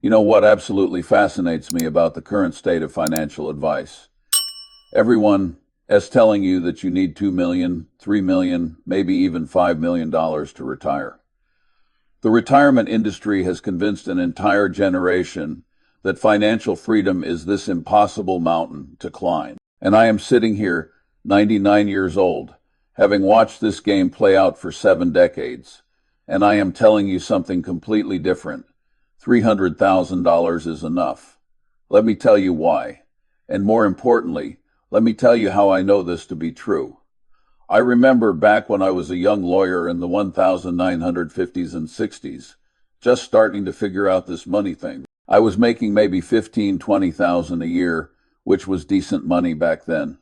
You know what absolutely fascinates me about the current state of financial advice? Everyone is telling you that you need 2 million, 3 million, maybe even $5 million to retire. The retirement industry has convinced an entire generation that financial freedom is this impossible mountain to climb. And I am sitting here, 99 years old, having watched this game play out for 7 decades, and I am telling you something completely different. $300,000 is enough. Let me tell you why. And more importantly, let me tell you how I know this to be true. I remember back when I was a young lawyer in the 1950s and 60s, just starting to figure out this money thing. I was making maybe 15, 20,000 a year, which was decent money back then.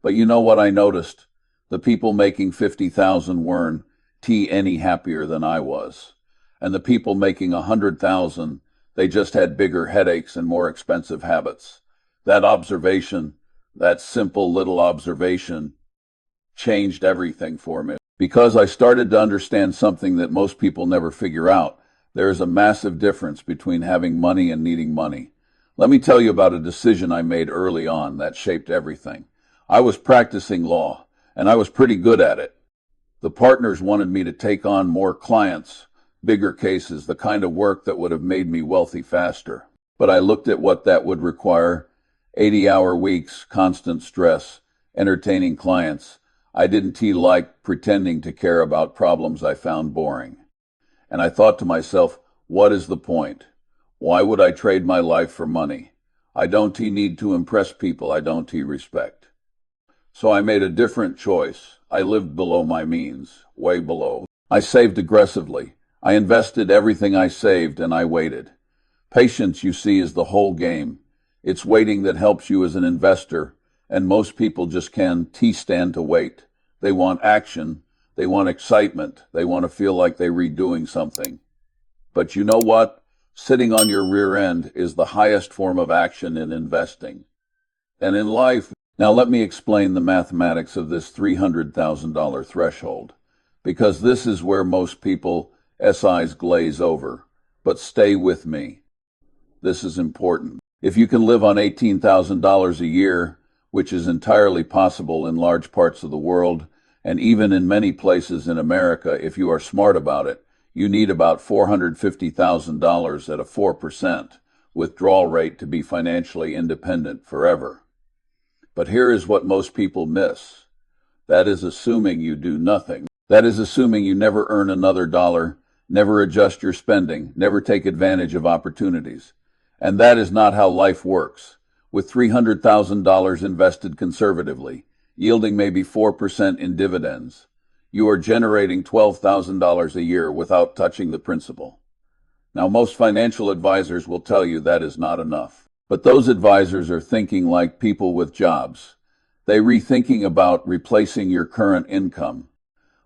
But you know what I noticed? The people making 50,000 weren't any happier than I was. And the people making 100,000, they just had bigger headaches and more expensive habits. That simple little observation, changed everything for me. Because I started to understand something that most people never figure out. There is a massive difference between having money and needing money. Let me tell you about a decision I made early on that shaped everything. I was practicing law, and I was pretty good at it. The partners wanted me to take on more clients, bigger cases, the kind of work that would have made me wealthy faster. But I looked at what that would require: 80-hour weeks, constant stress, entertaining clients. I didn't like pretending to care about problems I found boring. And I thought to myself, what is the point? Why would I trade my life for money? I don't need to impress people I don't respect. So I made a different choice. I lived below my means, way below. I saved aggressively. I invested everything I saved, and I waited. Patience, you see, is the whole game. It's waiting that helps you as an investor, and most people just can't stand to wait. They want action, they want excitement, they want to feel like they're redoing something. But you know what? Sitting on your rear end is the highest form of action in investing. And in life, now let me explain the mathematics of this $300,000 threshold, because this is where most people SIs glaze over. But stay with me. This is important. If you can live on $18,000 a year, which is entirely possible in large parts of the world, and even in many places in America, if you are smart about it, you need about $450,000 at a 4% withdrawal rate to be financially independent forever. But here is what most people miss. That is assuming you do nothing. That is assuming you never earn another dollar, never adjust your spending, never take advantage of opportunities. And that is not how life works. With $300,000 invested conservatively, yielding maybe 4% in dividends, you are generating $12,000 a year without touching the principal. Now, most financial advisors will tell you that is not enough. But those advisors are thinking like people with jobs. They're rethinking about replacing your current income.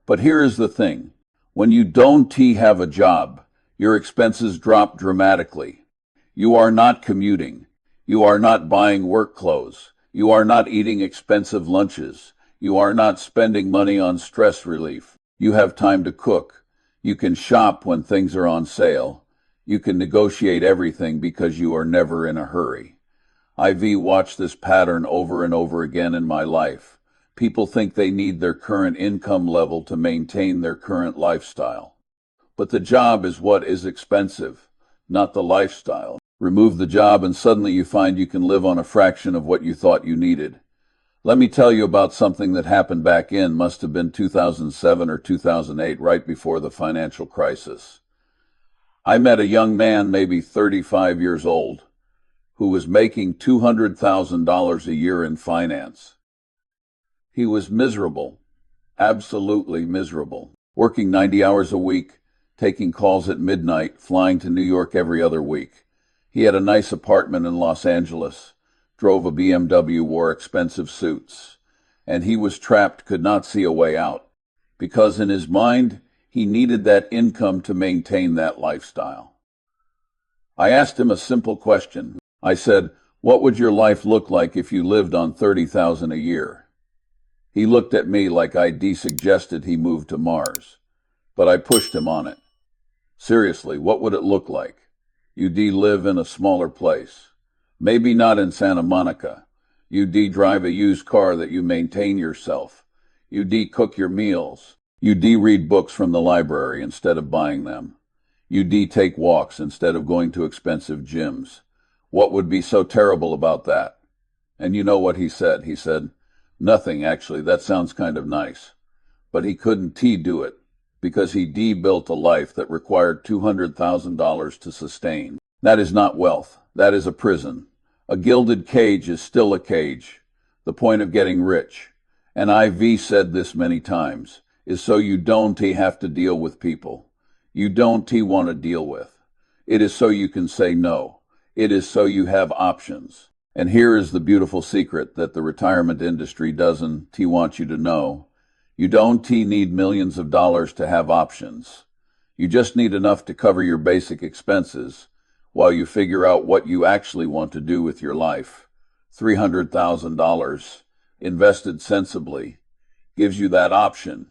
But here is the thing. When you don't have a job, your expenses drop dramatically. You are not commuting. You are not buying work clothes. You are not eating expensive lunches. You are not spending money on stress relief. You have time to cook. You can shop when things are on sale. You can negotiate everything because you are never in a hurry. I've watched this pattern over and over again in my life. People think they need their current income level to maintain their current lifestyle. But the job is what is expensive, not the lifestyle. Remove the job and suddenly you find you can live on a fraction of what you thought you needed. Let me tell you about something that happened back in, must have been 2007 or 2008, right before the financial crisis. I met a young man, maybe 35 years old, who was making $200,000 a year in finance. He was miserable, absolutely miserable, working 90 hours a week, taking calls at midnight, flying to New York every other week. He had a nice apartment in Los Angeles, drove a BMW, wore expensive suits, and he was trapped, could not see a way out, because in his mind, he needed that income to maintain that lifestyle. I asked him a simple question. I said, what would your life look like if you lived on $30,000 a year? He looked at me like I'd suggested he move to Mars, but I pushed him on it. Seriously, what would it look like? You live in a smaller place. Maybe not in Santa Monica. You drive a used car that you maintain yourself. You cook your meals. You read books from the library instead of buying them. You take walks instead of going to expensive gyms. What would be so terrible about that? And you know what he said? He said, nothing, actually. That sounds kind of nice. But he couldn't do it because he built a life that required $200,000 to sustain. That is not wealth. That is a prison. A gilded cage is still a cage. The point of getting rich, and I've said this many times, is so you don't have to deal with people you don't want to deal with. It is so you can say no. It is so you have options. And here is the beautiful secret that the retirement industry doesn't want you to know. You don't need millions of dollars to have options. You just need enough to cover your basic expenses while you figure out what you actually want to do with your life. $300,000 invested sensibly gives you that option.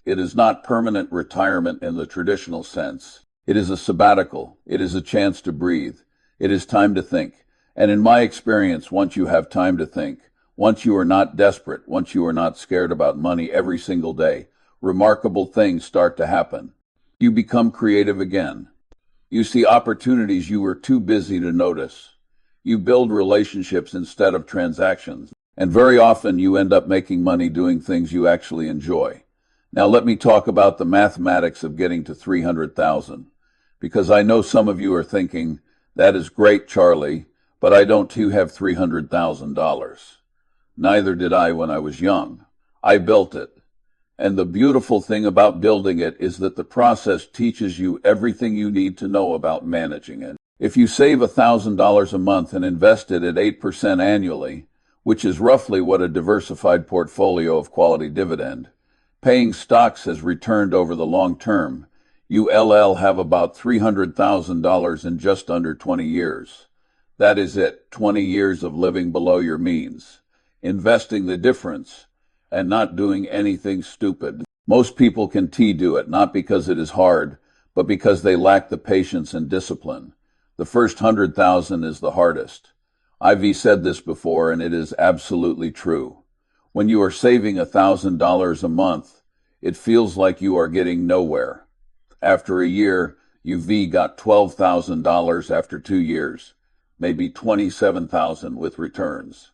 It is not permanent retirement in the traditional sense. It is a sabbatical. It is a chance to breathe. It is time to think. And in my experience, once you have time to think, once you are not desperate, once you are not scared about money every single day, remarkable things start to happen. You become creative again. You see opportunities you were too busy to notice. You build relationships instead of transactions. And very often you end up making money doing things you actually enjoy. Now let me talk about the mathematics of getting to 300,000, because I know some of you are thinking, that is great, Charlie, but I don't too have $300,000. Neither did I when I was young. I built it. And the beautiful thing about building it is that the process teaches you everything you need to know about managing it. If you save $1,000 a month and invest it at 8% annually, which is roughly what a diversified portfolio of quality dividend, paying stocks has returned over the long term, you have about $300,000 in just under 20 years. That is it, 20 years of living below your means, investing the difference, and not doing anything stupid. Most people can do it, not because it is hard, but because they lack the patience and discipline. The first 100,000 is the hardest. I've said this before, and it is absolutely true. When you are saving $1,000 a month, it feels like you are getting nowhere. After a year, you've got $12,000 after 2 years, maybe $27,000 with returns.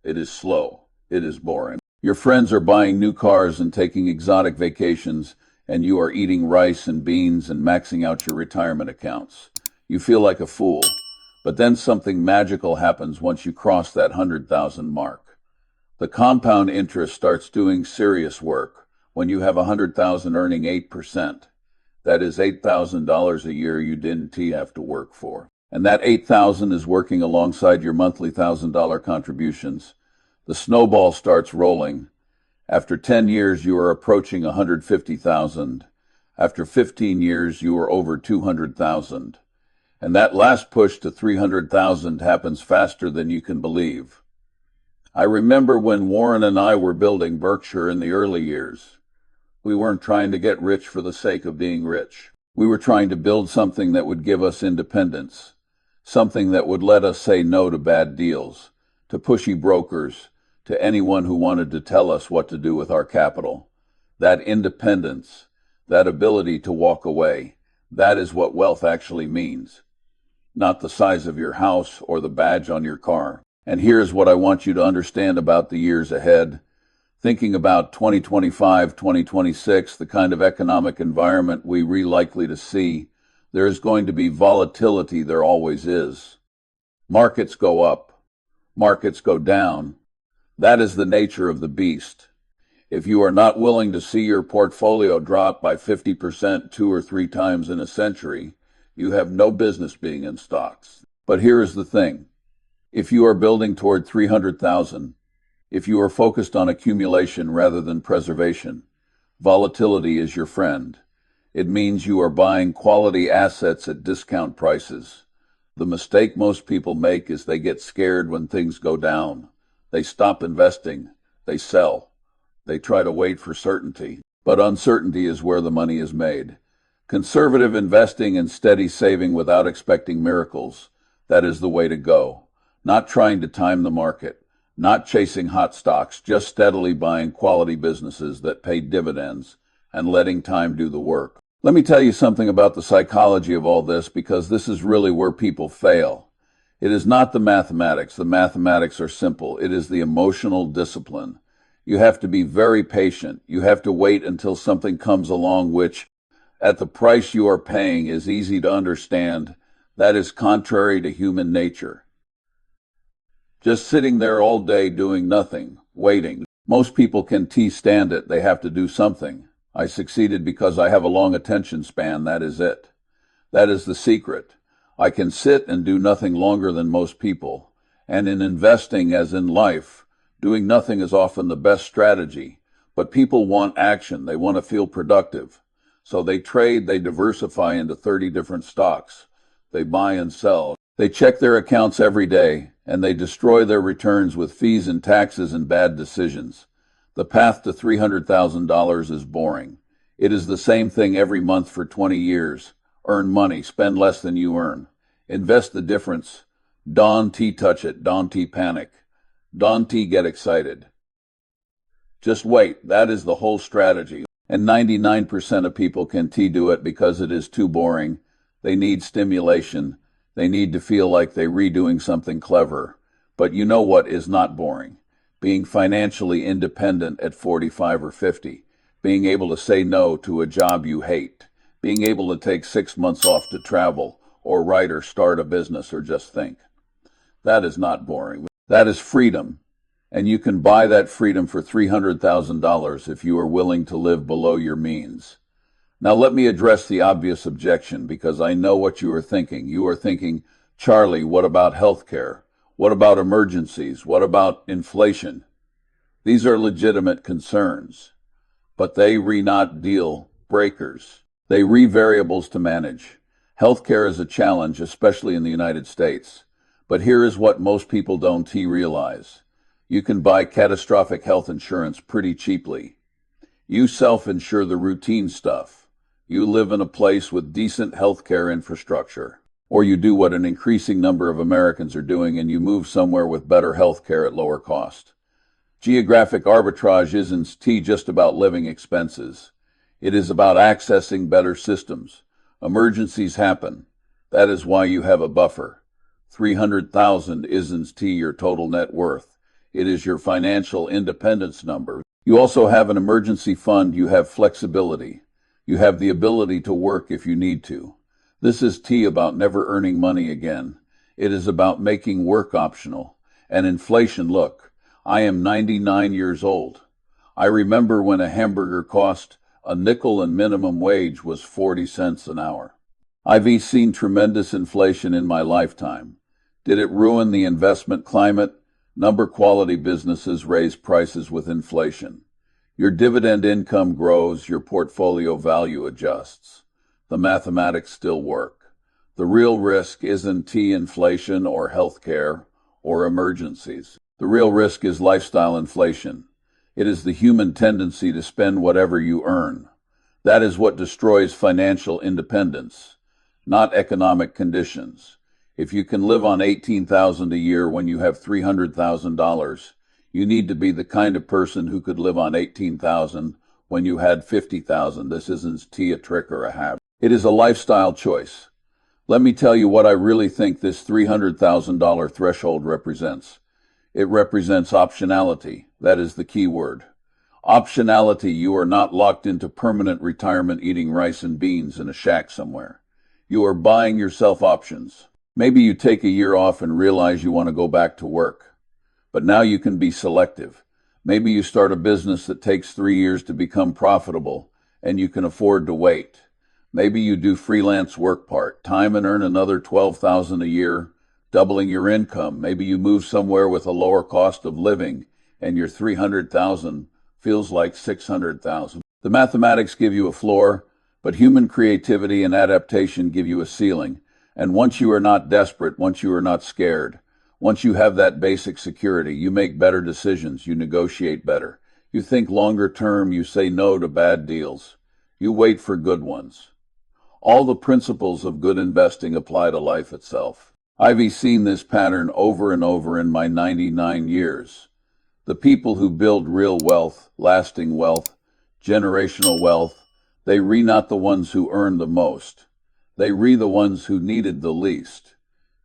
It is slow. It is boring. Your friends are buying new cars and taking exotic vacations, and you are eating rice and beans and maxing out your retirement accounts. You feel like a fool, but then something magical happens once you cross that 100,000 mark. The compound interest starts doing serious work when you have 100,000 earning 8%. That is $8,000 a year you didn't have to work for. And that $8,000 is working alongside your monthly $1,000 contributions. The snowball starts rolling. After 10 years, you are approaching 150,000. After 15 years, you are over 200,000. And that last push to 300,000 happens faster than you can believe. I remember when Warren and I were building Berkshire in the early years. We weren't trying to get rich for the sake of being rich. We were trying to build something that would give us independence, something that would let us say no to bad deals, to pushy brokers, to anyone who wanted to tell us what to do with our capital. That independence, that ability to walk away, that is what wealth actually means, not the size of your house or the badge on your car. And here's what I want you to understand about the years ahead. Thinking about 2025, 2026, the kind of economic environment we're likely to see, there is going to be volatility. There always is. Markets go up. Markets go down. That is the nature of the beast. If you are not willing to see your portfolio drop by 50% 2 or 3 times in a century, you have no business being in stocks. But here is the thing. If you are building toward 300,000, if you are focused on accumulation rather than preservation, volatility is your friend. It means you are buying quality assets at discount prices. The mistake most people make is they get scared when things go down. They stop investing. They sell. They try to wait for certainty. But uncertainty is where the money is made. Conservative investing and steady saving without expecting miracles, that is the way to go. Not trying to time the market, not chasing hot stocks, just steadily buying quality businesses that pay dividends and letting time do the work. Let me tell you something about the psychology of all this, because this is really where people fail. It is not the mathematics. The mathematics are simple. It is the emotional discipline. You have to be very patient. You have to wait until something comes along which, at the price you are paying, is easy to understand. That is contrary to human nature. Just sitting there all day doing nothing, waiting. Most people can stand it. They have to do something. I succeeded because I have a long attention span. That is it. That is the secret. I can sit and do nothing longer than most people. And in investing, as in life, doing nothing is often the best strategy. But people want action. They want to feel productive. So they trade, they diversify into 30 different stocks. They buy and sell. They check their accounts every day, and they destroy their returns with fees and taxes and bad decisions. The path to $300,000 is boring. It is the same thing every month for 20 years. Earn money, spend less than you earn. Invest the difference. Don't touch it, don't panic. Don't get excited. Just wait. That is the whole strategy. And 99% of people can do it because it is too boring. They need stimulation. They need to feel like they're redoing something clever. But you know what is not boring? Being financially independent at 45 or 50. Being able to say no to a job you hate. Being able to take 6 months off to travel, or write, or start a business, or just think. That is not boring. That is freedom. And you can buy that freedom for $300,000 if you are willing to live below your means. Now let me address the obvious objection, because I know what you are thinking. You are thinking, Charlie, what about healthcare? What about emergencies? What about inflation? These are legitimate concerns, but they not deal breakers. They variables to manage. Healthcare is a challenge, especially in the United States. But here is what most people don't realize. You can buy catastrophic health insurance pretty cheaply. You self-insure the routine stuff. You live in a place with decent healthcare infrastructure. Or you do what an increasing number of Americans are doing, and you move somewhere with better healthcare at lower cost. Geographic arbitrage isn't just about living expenses. It is about accessing better systems. Emergencies happen. That is why you have a buffer. 300,000 isn't your total net worth. It is your financial independence number. You also have an emergency fund. You have flexibility. You have the ability to work if you need to. This is about never earning money again. It is about making work optional. And inflation, look, I am 99 years old. I remember when a hamburger cost a nickel and minimum wage was 40 cents an hour. I've seen tremendous inflation in my lifetime. Did it ruin the investment climate? Number quality businesses raise prices with inflation. Your dividend income grows, your portfolio value adjusts. The mathematics still work. The real risk isn't inflation or healthcare or emergencies. The real risk is lifestyle inflation. It is the human tendency to spend whatever you earn. That is what destroys financial independence, not economic conditions. If you can live on $18,000 a year when you have $300,000, you need to be the kind of person who could live on $18,000 when you had $50,000. This isn't a trick or a habit. It is a lifestyle choice. Let me tell you what I really think this $300,000 threshold represents. It represents optionality. That is the key word. Optionality. You are not locked into permanent retirement eating rice and beans in a shack somewhere. You are buying yourself options. Maybe you take a year off and realize you want to go back to work. But now you can be selective. Maybe you start a business that takes 3 years to become profitable, and you can afford to wait. Maybe you do freelance work part-time and earn another $12,000 a year, doubling your income. Maybe you move somewhere with a lower cost of living, and your $300,000 feels like $600,000. The mathematics give you a floor, but human creativity and adaptation give you a ceiling. And once you are not desperate, once you are not scared, once you have that basic security, you make better decisions, you negotiate better. You think longer term, you say no to bad deals. You wait for good ones. All the principles of good investing apply to life itself. I've seen this pattern over and over in my 99 years. The people who build real wealth, lasting wealth, generational wealth, they re not the ones who earn the most. They re the ones who needed the least.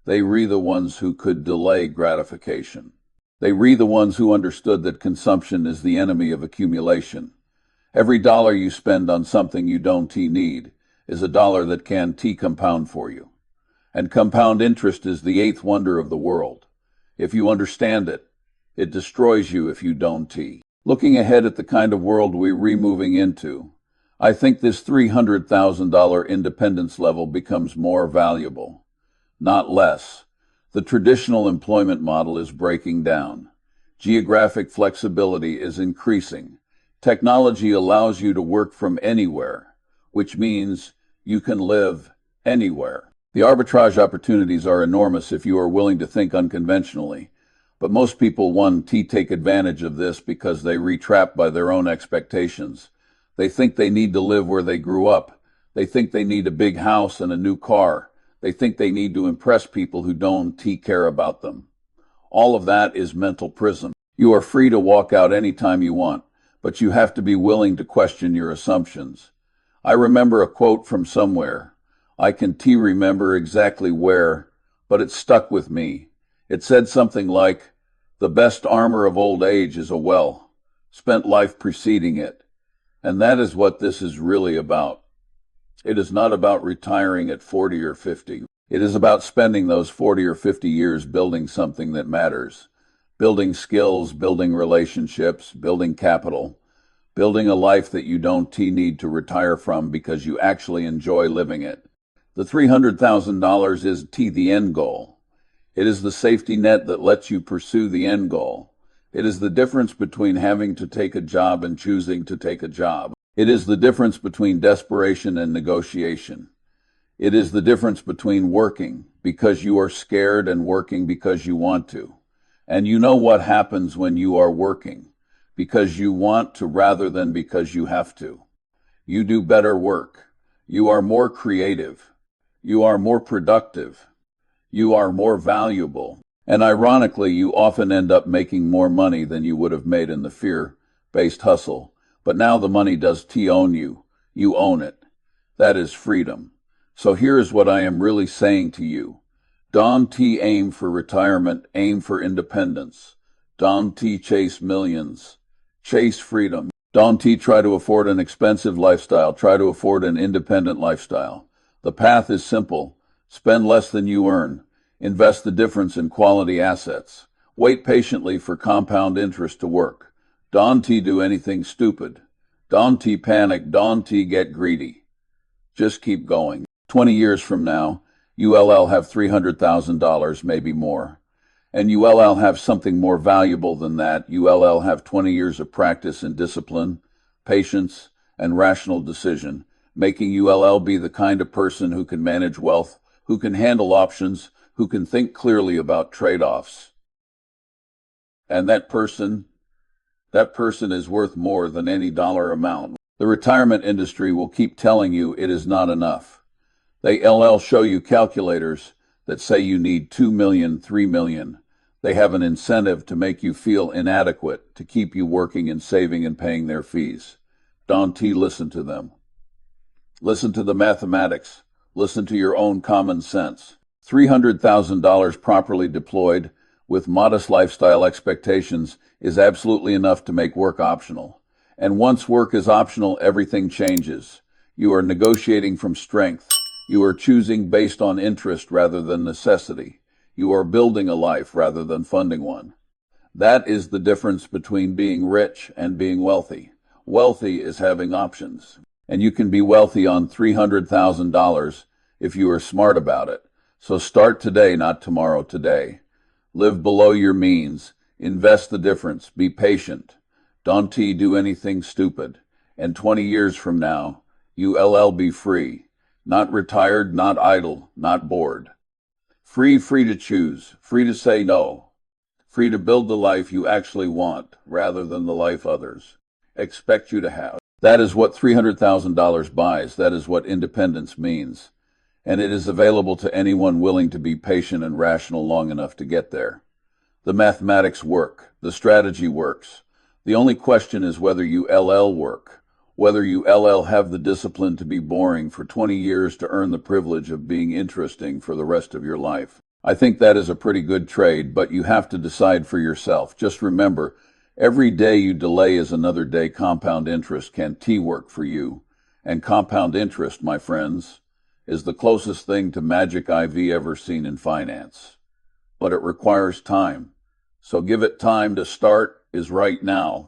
They re the ones who could delay gratification. They re the ones who understood that consumption is the enemy of accumulation. Every dollar you spend on something you don't need is a dollar that can compound for you. And compound interest is the eighth wonder of the world. If you understand it, it destroys you if you don't. Looking ahead at the kind of world we're moving into, I think this $300,000 independence level becomes more valuable, not less. The traditional employment model is breaking down. Geographic flexibility is increasing. Technology allows you to work from anywhere, which means you can live anywhere. The arbitrage opportunities are enormous if you are willing to think unconventionally, but most people take advantage of this because they re-trapped by their own expectations. They think they need to live where they grew up. They think they need a big house and a new car. They think they need to impress people who don't care about them. All of that is mental prison. You are free to walk out anytime you want, but you have to be willing to question your assumptions. I remember a quote from somewhere. I can remember exactly where, but it stuck with me. It said something like, "The best armor of old age is a well-spent life preceding it." And that is what this is really about. It is not about retiring at 40 or 50. It is about spending those 40 or 50 years building something that matters. Building skills, building relationships, building capital, building a life that you don't need to retire from because you actually enjoy living it. The $300,000 is the end goal. It is the safety net that lets you pursue the end goal. It is the difference between having to take a job and choosing to take a job. It is the difference between desperation and negotiation. It is the difference between working because you are scared and working because you want to. And you know what happens when you are working because you want to rather than because you have to. You do better work. You are more creative. You are more productive. You are more valuable. And ironically, you often end up making more money than you would have made in the fear-based hustle. But now the money does own you. You own it. That is freedom. So here is what I am really saying to you. Don't aim for retirement, aim for independence. Don't chase millions. Chase freedom. Don't try to afford an expensive lifestyle. Try to afford an independent lifestyle. The path is simple. Spend less than you earn. Invest the difference in quality assets. Wait patiently for compound interest to work. Don't do anything stupid. Don't panic. Don't get greedy. Just keep going. 20 years from now, you'll have $300,000, maybe more. And you'll have something more valuable than that. You'll have 20 years of practice in discipline, patience, and rational decision, making you'll be the kind of person who can manage wealth, who can handle options, who can think clearly about trade-offs. And that person is worth more than any dollar amount. The retirement industry will keep telling you it is not enough. They'll show you calculators that say you need 2 million, 3 million. They have an incentive to make you feel inadequate, to keep you working and saving and paying their fees. Don't listen to them. Listen to the mathematics. Listen to your own common sense. $300,000 properly deployed with modest lifestyle expectations is absolutely enough to make work optional. And once work is optional, everything changes. You are negotiating from strength. You are choosing based on interest rather than necessity. You are building a life rather than funding one. That is the difference between being rich and being wealthy. Wealthy is having options. And you can be wealthy on $300,000 if you are smart about it. So start today, not tomorrow, today. Live below your means. Invest the difference. Be patient. Don't do anything stupid. And 20 years from now, you'll be free. Not retired, not idle, not bored. Free to choose. Free to say no. Free to build the life you actually want rather than the life others expect you to have. That is what $300,000 buys. That is what independence means. And it is available to anyone willing to be patient and rational long enough to get there. The mathematics work. The strategy works. The only question is whether you LL work, whether you LL have the discipline to be boring for 20 years to earn the privilege of being interesting for the rest of your life. I think that is a pretty good trade, but you have to decide for yourself. Just remember, every day you delay is another day compound interest can work for you. And compound interest, my friends, is the closest thing to magic I've ever seen in finance. But it requires time. So give it time. To start is right now.